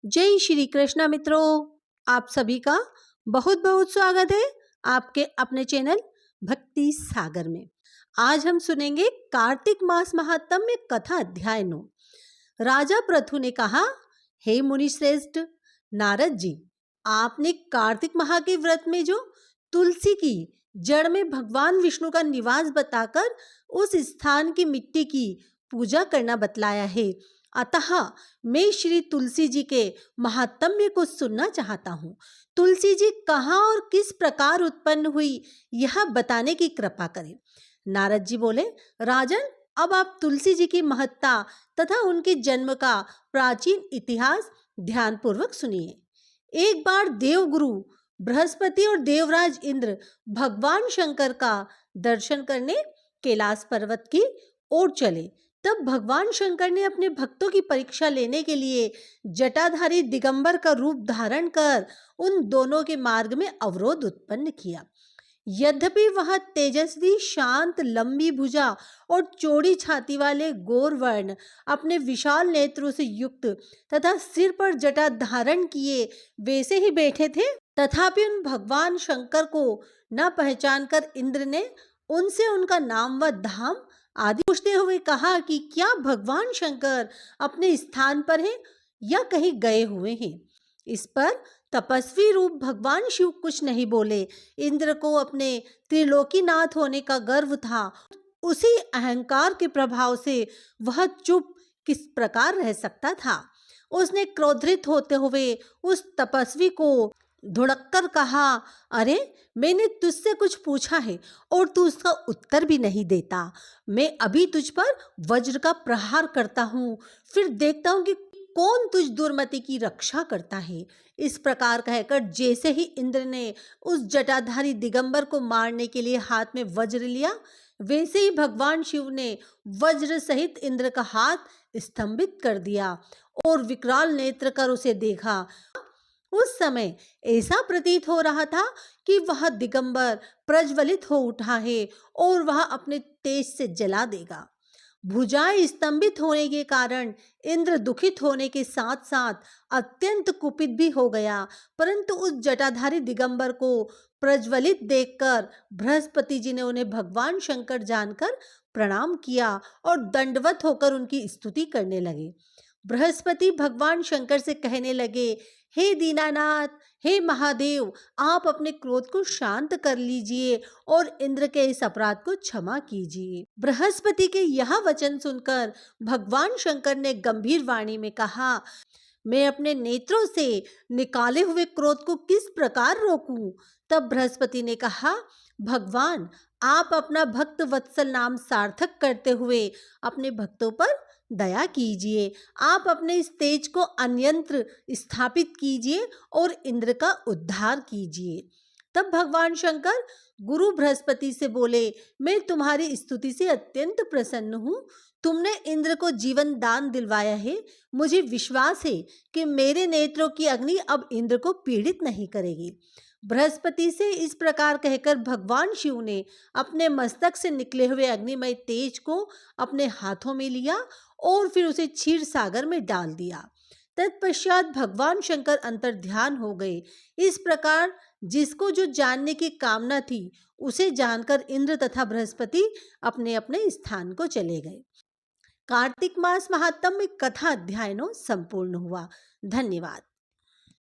जय श्री कृष्णा मित्रों, आप सभी का बहुत बहुत स्वागत है आपके अपने चैनल भक्ति सागर में। आज हम सुनेंगे कार्तिक मास महात्म्य कथा अध्याय 9। राजा पृथु ने कहा, हे मुनि श्रेष्ठ नारद जी, आपने कार्तिक माह के व्रत में जो तुलसी की जड़ में भगवान विष्णु का निवास बताकर उस स्थान की मिट्टी की पूजा करना बतलाया है, अतः मैं श्री तुलसी जी के महात्म्य को सुनना चाहता हूँ। तुलसी जी कहाँ और किस प्रकार उत्पन्न हुई, यह बताने की कृपा करें। नारद जी बोले, राजन, अब आप तुलसी जी की महत्ता तथा उनके जन्म का प्राचीन इतिहास ध्यानपूर्वक सुनिए। एक बार देवगुरु बृहस्पति और देवराज इंद्र भगवान शंकर का दर्शन करने कैलाश पर्वत की ओर चले। तब भगवान शंकर ने अपने भक्तों की परीक्षा लेने के लिए जटाधारी दिगंबर का रूप धारण कर उन दोनों के मार्ग में अवरोध उत्पन्न किया। यद्यपि वह तेजस्वी, शांत, लंबी भुजा और चौड़ी छाती वाले गौरवर्ण अपने विशाल नेत्रों से युक्त तथा सिर पर जटा धारण किए वैसे ही बैठे थे, तथापि उन भगवान शंकर को न पहचानकर इंद्र ने उनसे उनका नाम व धाम आदि पूछते हुए कहा कि क्या भगवान शंकर अपने स्थान पर हैं या कहीं गए हुए हैं। इस पर तपस्वी रूप भगवान शिव कुछ नहीं बोले। इंद्र को अपने त्रिलोकीनाथ होने का गर्व था। उसी अहंकार के प्रभाव से वह चुप किस प्रकार रह सकता था। उसने क्रोधित होते हुए उस तपस्वी को धुड़ककर कहा, अरे, मैंने तुझसे कुछ पूछा है और तू उसका उत्तर भी नहीं देता। मैं अभी तुझ पर वज्र का प्रहार करता हूँ, फिर देखता हूँ कि कौन तुझ दुर्मति की रक्षा करता है। इस प्रकार कहकर जैसे ही इंद्र ने उस जटाधारी दिगंबर को मारने के लिए हाथ में वज्र लिया, वैसे ही भगवान शिव ने वज्र सहित इंद्र का हाथ स्तंभित कर दिया और विकराल नेत्र कर उसे देखा। उस समय ऐसा प्रतीत हो रहा था कि वह दिगंबर प्रज्वलित हो उठा है और वह अपने तेज से जला देगा। भुजाएं स्तंभित होने के कारण इंद्र दुखित होने के साथ साथ अत्यंत कुपित भी हो गया, परंतु उस जटाधारी दिगंबर को प्रज्वलित देखकर बृहस्पति जी ने उन्हें भगवान शंकर जानकर प्रणाम किया और दंडवत होकर उनकी स्तुति करने लगे। बृहस्पति भगवान शंकर से कहने लगे, हे दीनानाथ, हे महादेव, आप अपने क्रोध को शांत कर लीजिए और इंद्र के इस अपराध को क्षमा कीजिए। बृहस्पति के यह वचन सुनकर भगवान शंकर ने गंभीर वाणी में कहा, मैं अपने नेत्रों से निकाले हुए क्रोध को किस प्रकार रोकूं। तब बृहस्पति ने कहा, भगवान, आप अपना भक्त वत्सल नाम सार्थक करते हुए अपने भक्तों पर दया कीजिए। आप अपने इस तेज को अन्यंत्र स्थापित कीजिए और इंद्र का उद्धार कीजिए। तब भगवान शंकर गुरु बृहस्पति से बोले, मैं तुम्हारी स्तुति से अत्यंत प्रसन्न हूँ। तुमने इंद्र को जीवन दान दिलवाया है। मुझे विश्वास है कि मेरे नेत्रों की अग्नि अब इंद्र को पीड़ित नहीं करेगी। बृहस्पति से इस प्रकार कहकर भगवान शिव ने अपने मस्तक से निकले हुए अग्निमय तेज को अपने हाथों में लिया और फिर उसे क्षीर सागर में डाल दिया। तत्पश्चात भगवान शंकर अंतर ध्यान हो गए। इस प्रकार जिसको जो जानने की कामना थी, उसे जानकर इंद्र तथा बृहस्पति अपने अपने स्थान को चले गए। कार्तिक मास महात्म्य कथा अध्याय 9 संपूर्ण हुआ। धन्यवाद।